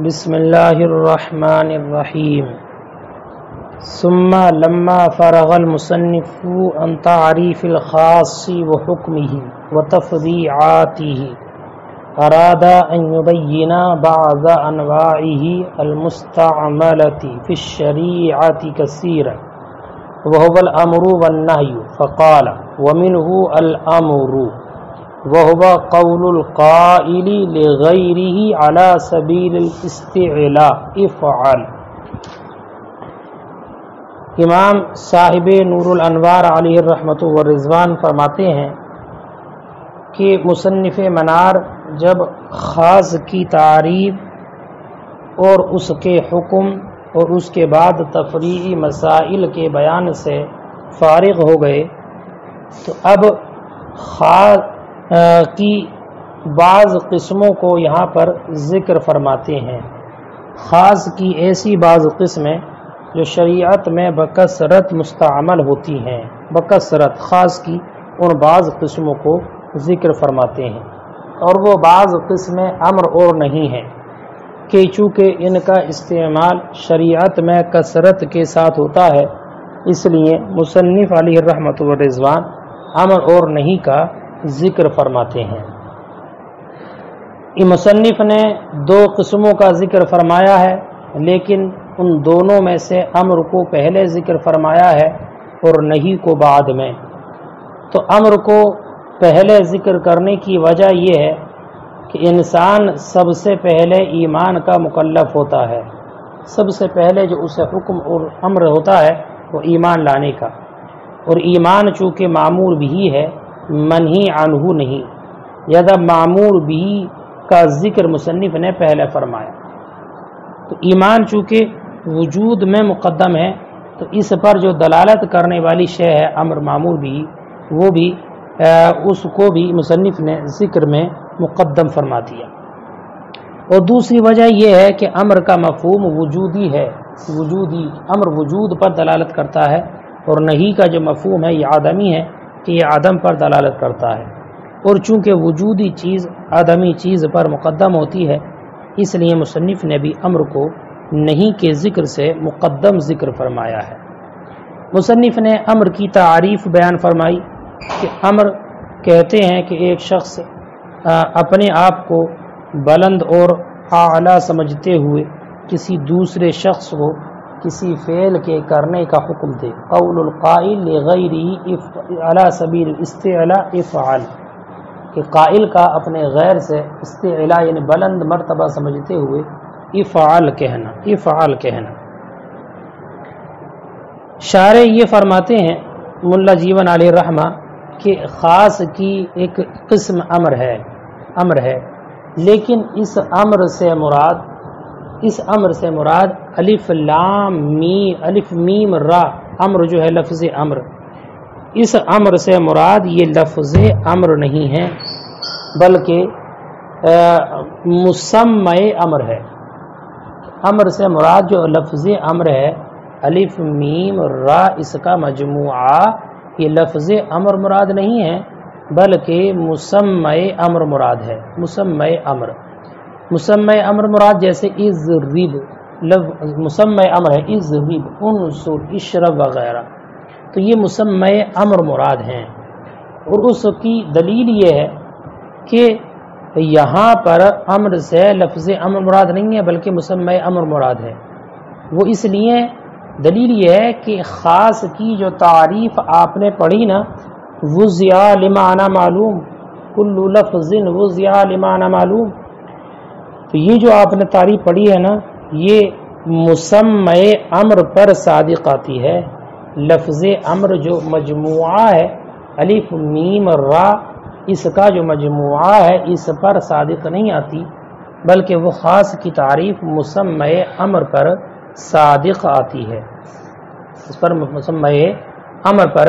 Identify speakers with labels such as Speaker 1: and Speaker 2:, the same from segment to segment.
Speaker 1: بسم اللہ الرحمن الرحیم ثم لما فرغ المصنف عن تعریف الخاص وحکمه وتفضیعاته اراد ان يبين بعض انواعه المستعملة في الشریعة كثيرا وهو الامر والنهي فقال ومنه الامر وهو قول القائل لغيره على سبيل الاستعلاء افعل۔ امام صاحب نور الانوار علیہ الرحمۃ والرضوان فرماتے ہیں کہ مصنف منار جب خاص کی تعریف اور اس کے حکم اور اس کے بعد تفریعی مسائل کے بیان سے فارغ ہو گئے تو اب خاص کی بعض قسموں کو یہاں پر ذکر فرماتے ہیں۔ خاص کی ایسی بعض قسمیں جو شریعت میں بکثرت مستعمل ہوتی ہیں، بکثرت خاص کی ان بعض قسموں کو ذکر فرماتے ہیں، اور وہ بعض قسمیں امر اور نہیں ہیں کہ چونکہ ان کا استعمال شریعت میں کثرت کے ساتھ ہوتا ہے، اس لیے مصنف علیہ الرحمۃ والرضوان امر اور نہیں کا ذکر فرماتے ہیں۔ مصنف نے دو قسموں کا ذکر فرمایا ہے، لیکن ان دونوں میں سے امر کو پہلے ذکر فرمایا ہے اور نہیں کو بعد میں۔ تو امر کو پہلے ذکر کرنے کی وجہ یہ ہے کہ انسان سب سے پہلے ایمان کا مکلف ہوتا ہے، سب سے پہلے جو اسے حکم اور امر ہوتا ہے وہ ایمان لانے کا، اور ایمان چونکہ معمور بھی ہے منہی عنہ نہیں، یا معمور بھی کا ذکر مصنف نے پہلے فرمایا۔ تو ایمان چونکہ وجود میں مقدم ہے تو اس پر جو دلالت کرنے والی شے ہے امر معمور بھی، وہ بھی اس کو بھی مصنف نے ذکر میں مقدم فرما دیا۔ اور دوسری وجہ یہ ہے کہ امر کا مفہوم وجودی ہے، وجودی امر وجود پر دلالت کرتا ہے، اور نہیں کا جو مفہوم ہے یہ آدمی ہے کہ یہ عدم پر دلالت کرتا ہے، اور چونکہ وجودی چیز آدمی چیز پر مقدم ہوتی ہے اس لیے مصنف نے بھی امر کو نہیں کے ذکر سے مقدم ذکر فرمایا ہے۔ مصنف نے امر کی تعریف بیان فرمائی کہ امر کہتے ہیں کہ ایک شخص اپنے آپ کو بلند اور اعلیٰ سمجھتے ہوئے کسی دوسرے شخص کو کسی فعل کے کرنے کا حکم دے۔ قول القائل لغیرہ علی سبیل الاستعلاء افعل، کہ قائل کا اپنے غیر سے استعلاء یعنی بلند مرتبہ سمجھتے ہوئے افعل کہنا، افعل کہنا۔ شارح یہ فرماتے ہیں ملا جیون علیہ الرحمہ کہ خاص کی ایک قسم امر ہے، لیکن اس امر سے مراد الف لام میم، الف میم را امر جو ہے لفظ امر، اس امر سے مراد یہ لفظ امر نہیں ہے بلکہ مسمع امر ہے۔ امر سے مراد جو لفظ امر ہے الف میم را، اس کا مجموعہ یہ لفظ امر مراد نہیں ہے بلکہ مسمع امر مراد ہے۔ مسمع امر مراد جیسے اضرب، مسمع امر ہے اضرب، انصر، اشرب وغیرہ، تو یہ مسمع امر مراد ہیں۔ اور اس کی دلیل یہ ہے کہ یہاں پر امر سے لفظ امر مراد نہیں ہے بلکہ مسمع امر مراد ہے۔ وہ اس لیے دلیل یہ ہے کہ خاص کی جو تعریف آپ نے پڑھی نا، وضع لمعنی معلوم، کل لفظ وضع لمعنی معلوم، تو یہ جو آپ نے تعریف پڑھی ہے نا یہ مسمع امر پر صادق آتی ہے۔ لفظ امر جو مجموعہ ہے الف میم را، اس کا جو مجموعہ ہے اس پر صادق نہیں آتی بلکہ وہ خاص کی تعریف مسمع امر پر صادق آتی ہے، اس پر مسمع امر پر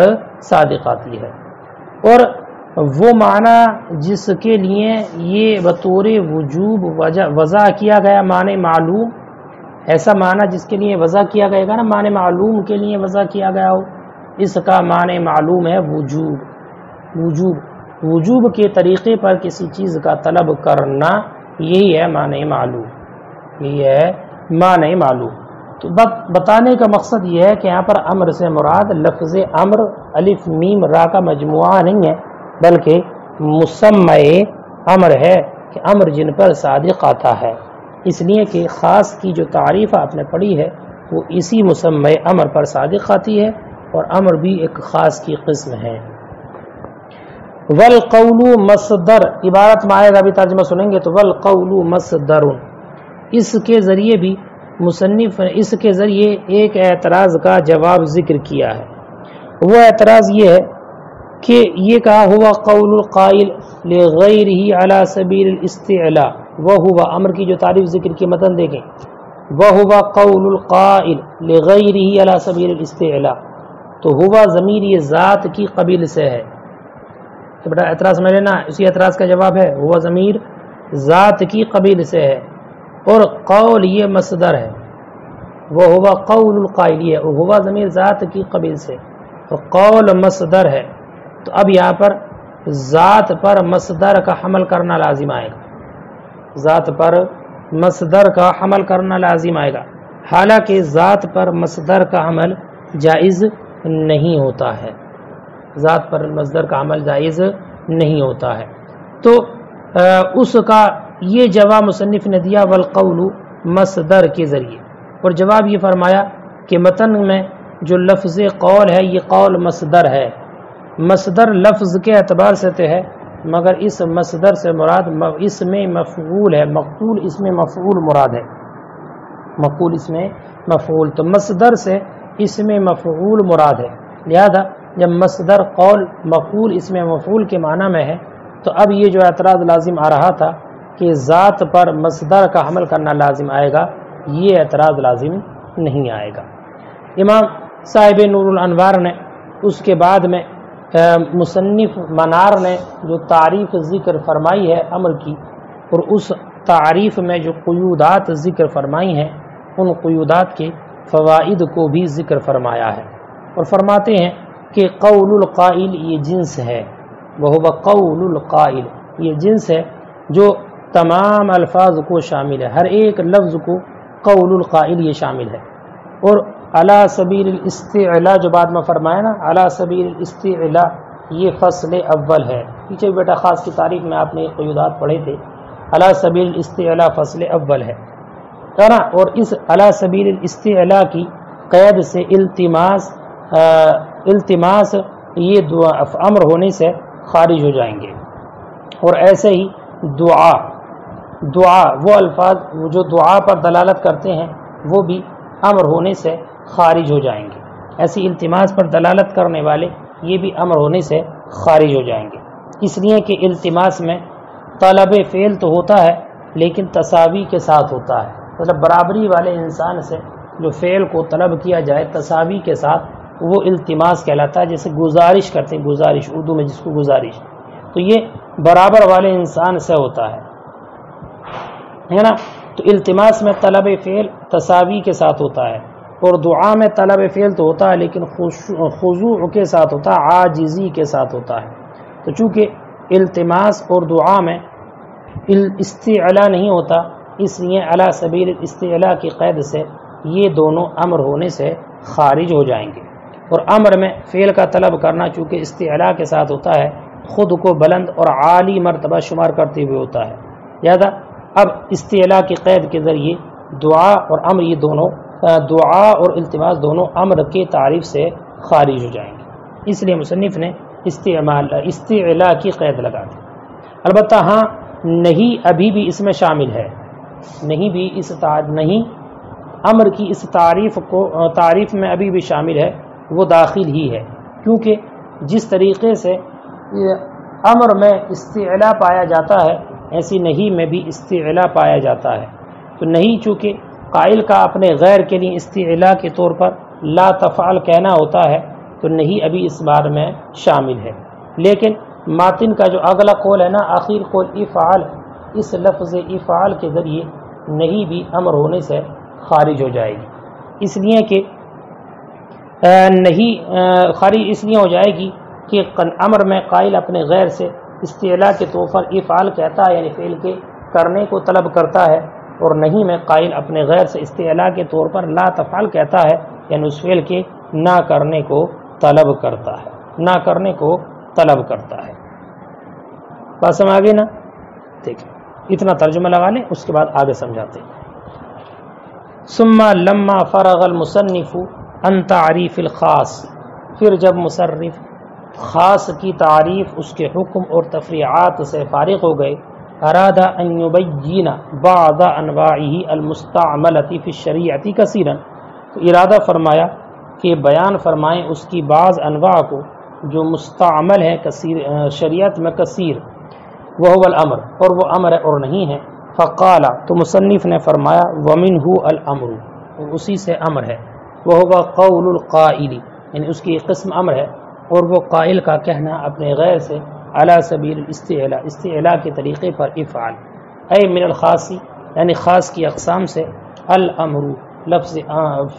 Speaker 1: صادق آتی ہے۔ اور وہ معنی جس کے لیے یہ بطور وجوب وضع کیا گیا معنی معلوم، ایسا معنی جس کے لیے وضع کیا گئے گا نا، معنی معلوم کے لیے وضع کیا گیا ہو، اس کا معنی معلوم ہے وجوب، وجوب کے طریقے پر کسی چیز کا طلب کرنا، یہی ہے معنی معلوم۔ یہ ہے معنی معلوم۔ تو بتانے کا مقصد یہ ہے کہ یہاں پر امر سے مراد لفظ امر الف میم را کا مجموعہ نہیں ہے، بلکہ مسمع امر ہے کہ امر جن پر صادق آتا ہے، اس لیے کہ خاص کی جو تعریف آپ نے پڑھی ہے وہ اسی مسمع امر پر صادق آتی ہے، اور امر بھی ایک خاص کی قسم ہے۔ والقول مصدر عبارت میں آئے گا، ابھی ترجمہ سنیں گے تو والقول مصدر، اس کے ذریعے بھی مصنف نے اس کے ذریعے ایک اعتراض کا جواب ذکر کیا ہے۔ وہ اعتراض یہ ہے کہ یہ کہا ہوا قول القائل لغیرہ علی سبیل الاستعلاء، وہ ہوا امر کی جو تعریف ذکر کی متن دیکھیں، وہ ہوا قول القائل لغیرہ علی سبیل الاستعلاء، تو ہوا ضمیر یہ ذات کی قبیل سے ہے۔ تو بیٹا اعتراض میں لینا، اسی اعتراض کا جواب ہے، ہوا ضمیر ذات کی قبیل سے ہے، اور قول یہ مصدر ہے، وہ ہوا قول القائل ہے، اور ہوا ضمیر ذات کی قبیل سے، تو قول مصدر ہے، تو اب یہاں پر ذات پر مصدر کا حمل کرنا لازم آئے گا، ذات پر مصدر کا حمل کرنا لازم آئے گا، حالانکہ ذات پر مصدر کا حمل جائز نہیں ہوتا ہے، ذات پر مصدر کا عمل جائز نہیں ہوتا ہے۔ تو اس کا یہ جواب مصنف نے دیا والقول مصدر کے ذریعے، اور جواب یہ فرمایا کہ متن میں جو لفظ قول ہے یہ قول مصدر ہے، مصدر لفظ کے اعتبار سے تو ہے، مگر اس مصدر سے مراد اس میں مفعول ہے، مقول اس میں مفعول مراد ہے، مقول اس میں مفعول، تو مصدر سے اس میں مفعول مراد ہے، لہذا جب مصدر قول مقول اس میں مفعول کے معنی میں ہے، تو اب یہ جو اعتراض لازم آ رہا تھا کہ ذات پر مصدر کا حمل کرنا لازم آئے گا، یہ اعتراض لازم نہیں آئے گا۔ امام صاحب نور الانوار نے اس کے بعد میں مصنف منار نے جو تعریف ذکر فرمائی ہے امر کی، اور اس تعریف میں جو قیودات ذکر فرمائی ہیں ان قیودات کے فوائد کو بھی ذکر فرمایا ہے، اور فرماتے ہیں کہ قول القائل یہ جنس ہے، وہ قول القائل یہ جنس ہے جو تمام الفاظ کو شامل ہے، ہر ایک لفظ کو قول القائل یہ شامل ہے، اور علی سبیل الاستعلاء جو بعد میں فرمایا نا، علی سبیل الاستعلاء یہ فصل اول ہے، پیچھے بیٹا خاص کی تعریف میں آپ نے قیودات پڑھے تھے، علی سبیل الاستعلاء فصل اول ہے نا، اور اس علی سبیل الاستعلاء کی قید سے التماس یہ امر ہونے سے خارج ہو جائیں گے، اور ایسے ہی دعا وہ الفاظ جو دعا پر دلالت کرتے ہیں وہ بھی امر ہونے سے خارج ہو جائیں گے، ایسی التماس پر دلالت کرنے والے یہ بھی امر ہونے سے خارج ہو جائیں گے، اس لیے کہ التماس میں طلب فعل تو ہوتا ہے لیکن تساوی کے ساتھ ہوتا ہے، مطلب برابری والے انسان سے جو فعل کو طلب کیا جائے تساوی کے ساتھ وہ التماس کہلاتا ہے، جیسے گزارش کرتے ہیں، گزارش اردو میں جس کو گزارش، تو یہ برابر والے انسان سے ہوتا ہے نا، تو التماس میں طلب فعل تساوی کے ساتھ ہوتا ہے، اور دعا میں طلب فعل تو ہوتا ہے لیکن خضوع کے ساتھ ہوتا ہے، عاجزی کے ساتھ ہوتا ہے، تو چونکہ التماس اور دعا میں استعلاء نہیں ہوتا، اس لیے علی سبیل الاستعلاء کی قید سے یہ دونوں امر ہونے سے خارج ہو جائیں گے، اور امر میں فعل کا طلب کرنا چونکہ استعلاء کے ساتھ ہوتا ہے خود کو بلند اور عالی مرتبہ شمار کرتے ہوئے ہوتا ہے، لہذا اب استعلاء کی قید کے ذریعے دعا اور امر یہ دونوں دعا اور التماس دونوں امر کے تعریف سے خارج ہو جائیں گے، اس لیے مصنف نے استعلاء کی قید لگا دی۔ البتہ ہاں نہیں ابھی بھی اس میں شامل ہے، نہیں بھی نہیں امر کی اس تعریف میں ابھی بھی شامل ہے، وہ داخل ہی ہے، کیونکہ جس طریقے سے امر میں استعلاء پایا جاتا ہے ایسی نہیں میں بھی استعلاء پایا جاتا ہے، تو نہیں چونکہ قائل کا اپنے غیر کے لیے استعلاء کے طور پر لا تفعل کہنا ہوتا ہے، تو نہیں ابھی اس بار میں شامل ہے، لیکن ماتن کا جو اگلا قول ہے نا، آخر قول افعل، اس لفظ افعل کے ذریعے نہیں بھی امر ہونے سے خارج ہو جائے گی، اس لیے کہ نہیں خارج اس لیے ہو جائے گی کہ امر میں قائل اپنے غیر سے استعلاء کے طور پر افعال کہتا ہے، یعنی فعل کے کرنے کو طلب کرتا ہے، اور نہیں میں قائل اپنے غیر سے استعلاء کے طور پر لا تفعل کہتا ہے، یعنی اس فعل کے نہ کرنے کو طلب کرتا ہے، نہ کرنے کو طلب کرتا ہے۔ بات سمجھ آگے نا؟ دیکھیں اتنا ترجمہ لگا لیں، اس کے بعد آگے سمجھاتے ہیں۔ ثم لما فرغ المصنف عن تعریف الخاص، پھر جب مصرف خاص کی تعریف، اس کے حکم اور تفریعات سے فارغ ہو گئے، اراد ان یبین بعض انواعه المستعملۃ فی الشریعۃ کثیرا، تو ارادہ فرمایا کہ بیان فرمائیں اس کی بعض انواع کو جو مستعمل ہے کثیر شریعت میں کثیر، وہ الامر، اور وہ امر ہے اور نہیں ہے۔ فقال، تو مصنف نے فرمایا ومنہ الامر، اور اسی سے امر ہے، وہ قول القائل، یعنی اس کی ایک قسم امر ہے اور وہ قائل کا کہنا اپنے غیر سے علی سبیل الاستعلاء، استعلاء کے طریقے پر افعل، اے من الخاص، یعنی خاص کی اقسام سے، الامر لفظ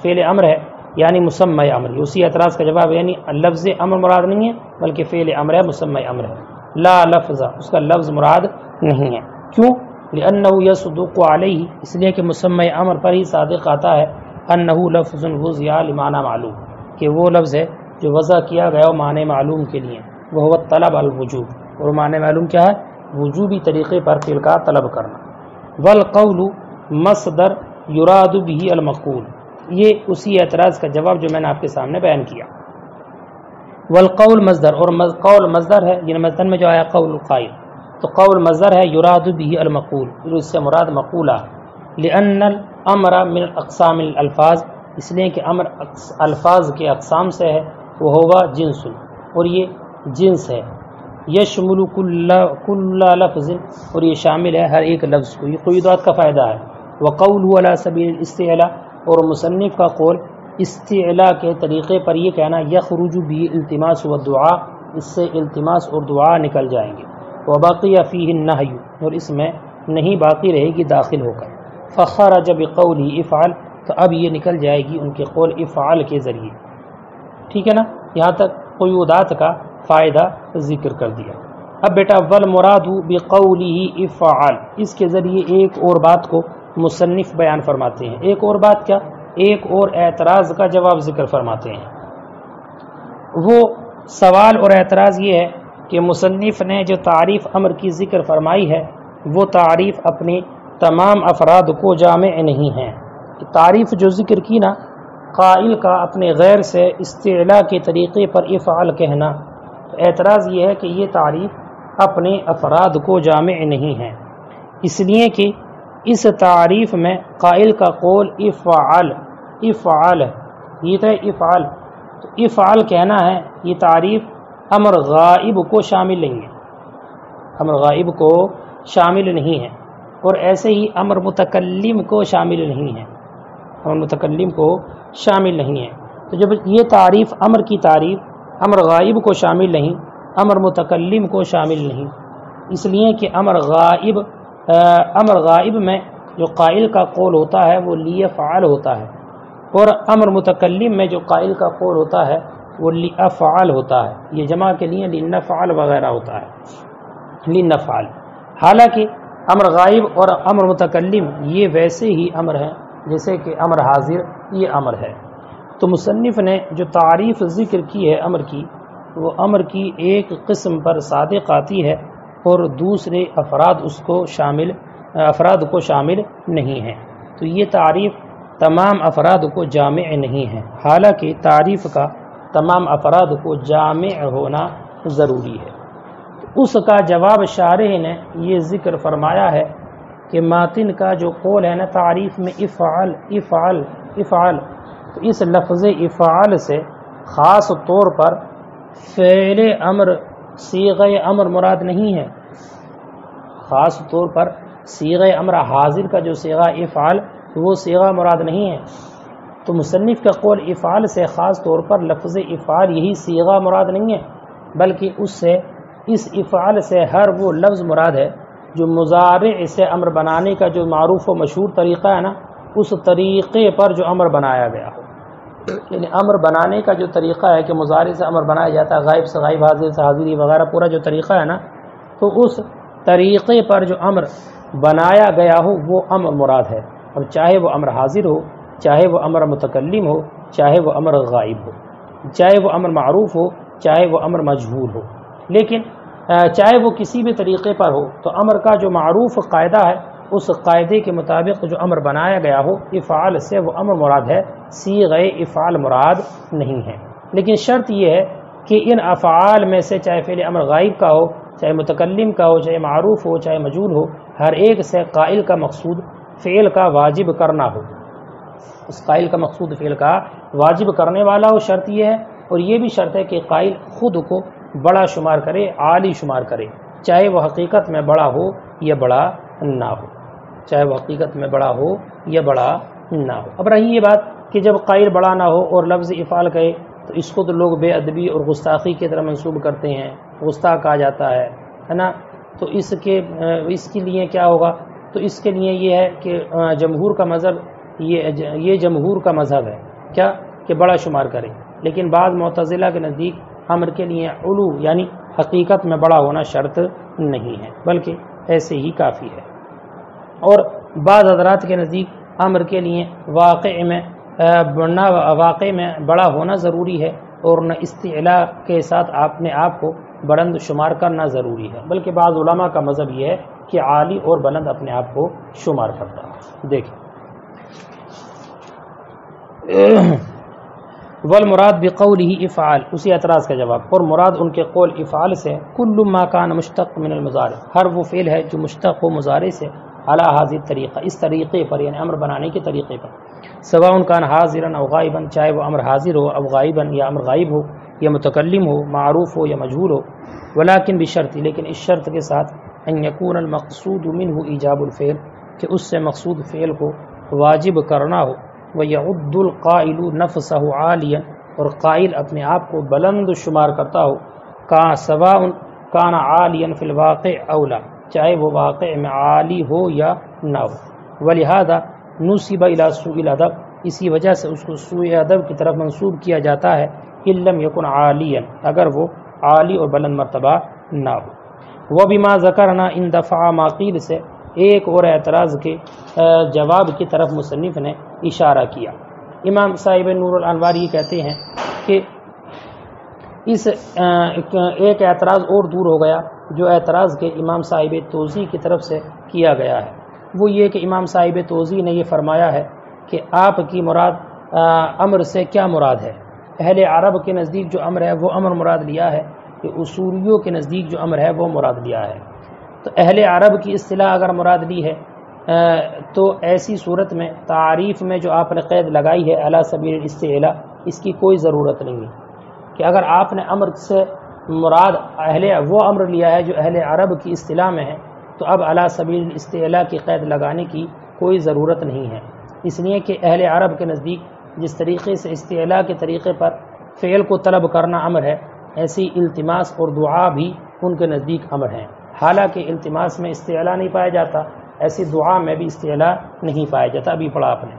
Speaker 1: فعل امر ہے یعنی مسمی امر، اسی اعتراض کا جواب، یعنی لفظ امر مراد نہیں ہے بلکہ فعل امر ہے، مسمی امر ہے، لا لفظ، اس کا لفظ مراد نہیں ہے۔ کیوں؟ لأنه يصدق علیہ، اس لیے کہ مسمی امر پر ہی صادق آتا ہے، انه لفظ وضع لمعنی معلوم، کہ وہ لفظ ہے جو وضع کیا گیا معنی معلوم کے لیے، وہ طلب الوجوب، اور معنی معلوم کیا ہے؟ وجوبی طریقے پر فعل کا طلب کرنا۔ والقول مصدر یراد به المقول، یہ اسی اعتراض کا جواب جو میں نے آپ کے سامنے بیان کیا۔ والقول مصدر، اور قول مصدر ہے، یعنی مصدر میں جو آیا قول القائل، تو قول مصدر ہے یراد به المقول، اس سے مراد مقولہ، لأن الامر من اقسام الالفاظ، اس لیے کہ امر الفاظ کے اقسام سے ہے، وہ ہوگا جنس، اور یہ جنس ہے، یشمل کل لفظ، اور یہ شامل ہے ہر ایک لفظ کو، یہ قیودات کا فائدہ ہے۔ وقوله علی سبیل الاستعلاء، اور مصنف کا قول استعلاء کے طریقے پر یہ کہنا، یخرج به التماس والدعاء، اس سے التماس اور دعا نکل جائیں گے، وبقی فیہ النہی، اور اس میں نہیں باقی رہے گی داخل ہو کر، فخرج بقوله افعل، تو اب یہ نکل جائے گی ان کے قول افعال کے ذریعے۔ ٹھیک ہے نا؟ یہاں تک قیودات کا فائدہ ذکر کر دیا۔ اب بیٹا والمراد بقوله افعل، اس کے ذریعے ایک اور بات کو مصنف بیان فرماتے ہیں، ایک اور بات کیا؟ ایک اور اعتراض کا جواب ذکر فرماتے ہیں۔ وہ سوال اور اعتراض یہ ہے کہ مصنف نے جو تعریف امر کی ذکر فرمائی ہے، وہ تعریف اپنی تمام افراد کو جامع نہیں ہے۔ تعریف جو ذکر کی نا، قائل کا اپنے غیر سے استعلاء کے طریقے پر افعال کہنا، تو اعتراض یہ ہے کہ یہ تعریف اپنے افراد کو جامع نہیں ہے، اس لیے کہ اس تعریف میں قائل کا قول افعل، افعل یہ تھا، افعل، تو افعل کہنا ہے، یہ تعریف امر غائب کو شامل نہیں ہے، امر غائب کو شامل نہیں ہے، اور ایسے ہی امر متکلم کو شامل نہیں ہے، امر متکلم کو شامل نہیں ہے۔ تو جب یہ تعریف امر کی تعریف امر غائب کو شامل نہیں، امر متکلم کو شامل نہیں، اس لیے کہ امر غائب میں جو قائل کا قول ہوتا ہے وہ لیفعل ہوتا ہے، اور امر متکلم میں جو قائل کا قول ہوتا ہے وہ لافعل ہوتا ہے، یہ جمع کے لیے لنفعل وغیرہ ہوتا ہے، لنفعل۔ حالانکہ امر غائب اور امر متکلم یہ ویسے ہی امر ہیں جیسے کہ امر حاضر یہ امر ہے۔ تو مصنف نے جو تعریف ذکر کی ہے امر کی، وہ امر کی ایک قسم پر صادق آتی ہے اور دوسرے افراد کو شامل نہیں ہے، تو یہ تعریف تمام افراد کو جامع نہیں ہے، حالانکہ تعریف کا تمام افراد کو جامع ہونا ضروری ہے۔ اس کا جواب شارح نے یہ ذکر فرمایا ہے کہ ماتن کا جو قول ہے نا تعریف میں افعل افعل افعل، تو اس لفظ افعال سے خاص طور پر فعل امر صیغہ امر مراد نہیں ہے، خاص طور پر صیغہ امر حاضر کا جو صیغہ افعال وہ صیغہ مراد نہیں ہے۔ تو مصنف کا قول افعال سے خاص طور پر لفظ افعال یہی صیغہ مراد نہیں ہے، بلکہ اس افعال سے ہر وہ لفظ مراد ہے جو مضارع سے امر بنانے کا جو معروف و مشہور طریقہ ہے نا، اس طریقے پر جو امر بنایا گیا ہو، یعنی امر بنانے کا جو طریقہ ہے کہ مضارع سے امر بنایا جاتا ہے، غائب سے غائب، حاضر سے حاضری وغیرہ پورا جو طریقہ ہے نا، تو اس طریقے پر جو امر بنایا گیا ہو وہ امر مراد ہے. اب چاہے وہ امر حاضر ہو، چاہے وہ امر متکلم ہو، چاہے وہ امر غائب ہو، چاہے وہ امر معروف ہو، چاہے وہ امر مجہول ہو، لیکن چاہے وہ کسی بھی طریقے پر ہو تو امر کا جو معروف قاعدہ ہے اس قاعدے کے مطابق جو امر بنایا گیا ہو افعال سے وہ امر مراد ہے، صیغہ افعال مراد نہیں ہے. لیکن شرط یہ ہے کہ ان افعال میں سے چاہے فعل امر غائب کا ہو، چاہے متکلم کا ہو، چاہے معروف ہو، چاہے مجہول ہو، ہر ایک سے قائل کا مقصود فعل کا واجب کرنا ہو، اس قائل کا مقصود فعل کا واجب کرنے والا ہو. شرط یہ ہے، اور یہ بھی شرط ہے کہ قائل خود کو بڑا شمار کرے، عالی شمار کرے، چاہے وہ حقیقت میں بڑا ہو یا بڑا نہ ہو، چاہے وہ حقیقت میں بڑا ہو یا بڑا نہ ہو. اب رہی یہ بات کہ جب قائل بڑا نہ ہو اور لفظ افعال کہے تو اس کو تو لوگ بے ادبی اور گستاخی کی طرح منسوب کرتے ہیں، گستاخ کہا جاتا ہے نا. تو اس کے لیے کیا ہوگا؟ تو اس کے لیے یہ ہے کہ جمہور کا مذہب یہ جمہور کا مذہب ہے کیا کہ بڑا شمار کرے، لیکن بعض معتزلہ کے نزدیک امر کے لیے علو یعنی حقیقت میں بڑا ہونا شرط نہیں ہے بلکہ ایسے ہی کافی ہے. اور بعض حضرات کے نزدیک امر کے لیے واقع میں بڑا ہونا ضروری ہے اور نہ استعلاء کے ساتھ اپنے آپ کو بلند شمار کرنا ضروری ہے، بلکہ بعض علماء کا مذہب یہ ہے کہ عالی اور بلند اپنے آپ کو شمار کرتا ہے. دیکھیں والمراد بقوله افعال، اسی اعتراض کا جواب، اور مراد ان کے قول افعال سے کل ما کان مشتق من المضارع، ہر وہ فعل ہے جو مشتق ہو مضارع سے، علی هذه الطریقہ، اس طریقے پر یعنی امر بنانے کے طریقے پر، سواء کان حاضرا او غائبا، چاہے وہ امر حاضر ہو او غائبا یا امر غائب ہو یا متکلم ہو، معروف ہو یا مجہول ہو، ولکن بشرط، لیکن اس شرط کے ساتھ ان یکون المقصود منه ایجاب الفعل، کہ اس سے مقصود فعل کو واجب کرنا ہو، وَيَعُدُّ الْقَائِلُ نَفْسَهُ عَالِيًا، اور قائل اپنے آپ کو بلند شمار کرتا ہو، سواء کان عالیا فی الواقع اولا، چاہے وہ واقع میں عالی ہو یا نہ ہو. ولہذا نسب الی سوء الادب، اسی وجہ سے اس کو سوء ادب کی طرف منسوب کیا جاتا ہے، ان لم یکن عالیا، اگر وہ عالی اور بلند مرتبہ نہ ہو. وبما ذکرنا ان دفع ما قیل سے ایک اور اعتراض کے جواب کی طرف مصنف نے اشارہ کیا. امام صاحب نور الانوار یہ کہتے ہیں کہ اس ایک اعتراض اور دور ہو گیا جو اعتراض کے امام صاحب توضیح کی طرف سے کیا گیا ہے. وہ یہ کہ امام صاحب توضیح نے یہ فرمایا ہے کہ آپ کی مراد امر سے کیا مراد ہے. اہل عرب کے نزدیک جو امر ہے وہ امر مراد لیا ہے، کہ اصولیوں کے نزدیک جو امر ہے وہ مراد لیا ہے. تو اہل عرب کی اصطلاح اگر مراد لی ہے تو ایسی صورت میں تعریف میں جو آپ نے قید لگائی ہے علی سبیل الاستعلاء، اس کی کوئی ضرورت نہیں ہے. کہ اگر آپ نے امر سے مراد وہ امر لیا ہے جو اہل عرب کی اصطلاح میں ہے تو اب علی سبیل الاستعلاء کی قید لگانے کی کوئی ضرورت نہیں ہے. اس لیے کہ اہل عرب کے نزدیک جس طریقے سے استعلاء کے طریقے پر فعل کو طلب کرنا امر ہے، ایسی التماس اور دعا بھی ان کے نزدیک امر ہیں. حالانکہ التماس میں استعلاء نہیں پایا جاتا، ایسی دعا میں بھی استعلاء نہیں پایا جاتا، ابھی پڑھا آپ نے.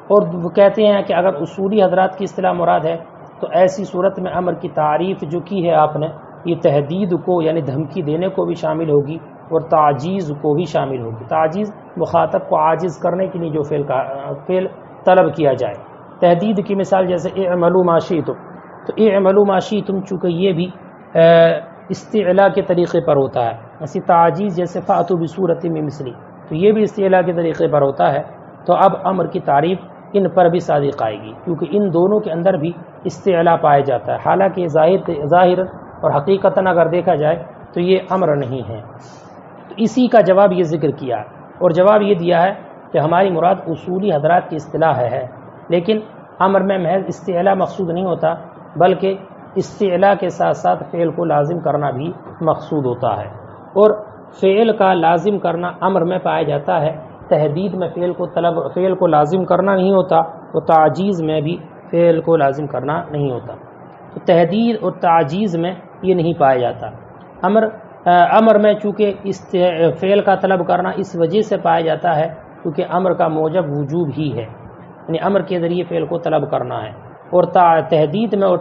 Speaker 1: اور وہ کہتے ہیں کہ اگر اصولی حضرات کی اصطلاح مراد ہے تو ایسی صورت میں امر کی تعریف جو کی ہے آپ نے، یہ تہدید کو یعنی دھمکی دینے کو بھی شامل ہوگی اور تعجیز کو بھی شامل ہوگی. تعجیز مخاطب کو عاجز کرنے کے لیے جو فعل طلب کیا جائے. تہدید کی مثال جیسے اعملوا ما شئتم، تو اعملوا ما شئتم چونکہ یہ بھی استعلاء کے طریقے پر ہوتا ہے. اسی تعجیز جیسے فاتوا بصورۃ من مثلہ، تو یہ بھی استعلاء کے طریقے پر ہوتا ہے. تو اب امر کی تعریف ان پر بھی صادق آئے گی کیونکہ ان دونوں کے اندر بھی استعلاء پایا جاتا ہے. حالانکہ ظاہر اور حقیقتاً اگر دیکھا جائے تو یہ امر نہیں ہے. تو اسی کا جواب یہ ذکر کیا اور جواب یہ دیا ہے کہ ہماری مراد اصولی حضرات کی اصطلاح ہے، لیکن امر میں محض استعلاء مقصود نہیں ہوتا بلکہ استعلاء کے ساتھ ساتھ فعل کو لازم کرنا بھی مقصود ہوتا ہے. اور فعل کا لازم کرنا امر میں پایا جاتا ہے، تہدید میں فعل کو لازم کرنا نہیں ہوتا، تو تعجیز میں بھی فعل کو لازم کرنا نہیں ہوتا. تو تہدید اور تعجیز میں یہ نہیں پایا جاتا. امر میں چونکہ فعل کا طلب کرنا اس وجہ سے پایا جاتا ہے کیونکہ امر کا موجب وجوب ہی ہے، یعنی امر کے ذریعے فعل کو طلب کرنا ہے. اور تہدید میں اور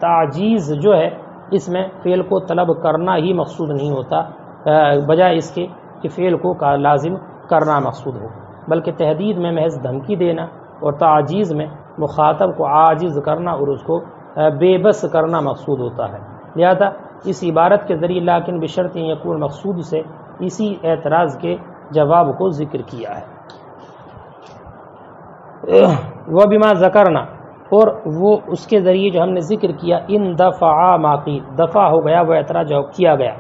Speaker 1: تعجیز جو ہے اس میں فعل کو طلب کرنا ہی مقصود نہیں ہوتا، بجائے اس کے کہ فعل کو لازم کرنا مقصود ہو، بلکہ تحدید میں محض دھمکی دینا اور تعجیز میں مخاطب کو عاجز کرنا اور اس کو بے بس کرنا مقصود ہوتا ہے۔ لہذا اس عبارت کے ذریعے لیکن بشرط یکون مقصود سے اسی اعتراض کے جواب کو ذکر کیا ہے۔ وہ بما ذکرنا، اور وہ اس کے ذریعے جو ہم نے ذکر کیا، ان دفع ما قیل، دفع ہو گیا وہ اعتراض جو کیا گیا۔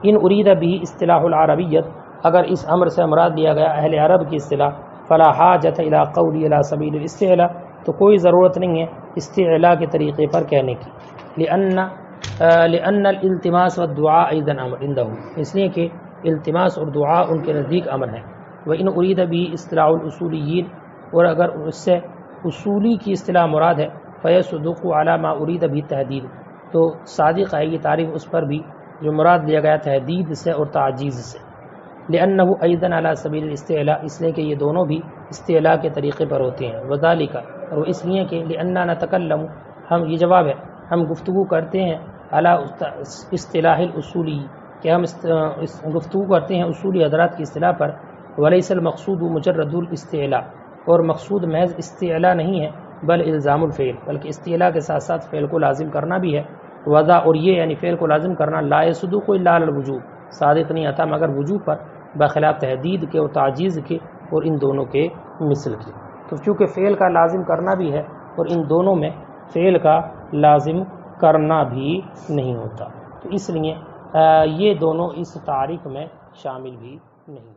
Speaker 1: ان ارید بھی اصطلاح العربیت، اگر اس امر سے مراد لیا گیا اہل عرب کی اصطلاح، فلا حاجت الی قولی علی سبیل الاستعلاء، تو کوئی ضرورت نہیں ہے استعلاء کے طریقے پر کہنے کی، لأن الالتماس والدعاء ایضا امر عندهم، اس لیے کہ التماس اور دعا ان کے نزدیک امر ہے۔ وان ارید بھی اصطلاح الاصولیین، اور اگر اس سے اصولی کی اصطلاح مراد ہے، فیصدق علی ما ارید بھی تحدید، تو صادق آئے گی تعریف اس پر بھی جو مراد لیا گیا تحدید سے اور تعجیز سے۔ لأنہ ایضا علی سبیل الاستعلاء، اس لیے کہ یہ دونوں بھی استعلاء کے طریقے پر ہوتے ہیں۔ وذالک، اور اس لیے کہ لأننا نتکلم، ہم یہ جواب ہے، ہم گفتگو کرتے ہیں علی اصطلاح الاصولی، کہ ہم گفتگو کرتے ہیں اصولی حضرات کی اصطلاح پر، ولیس المقصود مجرد الاستعلاء، اور مقصود محض استعلاء نہیں ہے، بل الزام الفعل، بلکہ استعلاء کے ساتھ ساتھ فعل کو لازم کرنا بھی ہے۔ وذا، اور یہ یعنی فعل کو لازم کرنا، لا يصدق الا علی الوجوب، صادق نہیں آتا مگر وجوب پر، بخلاف تحدید کے اور تعجیز کے اور ان دونوں کے مثل کے۔ تو چونکہ فعل کا لازم کرنا بھی ہے اور ان دونوں میں فعل کا لازم کرنا بھی نہیں ہوتا، تو اس لیے یہ دونوں اس تعریف میں شامل بھی نہیں۔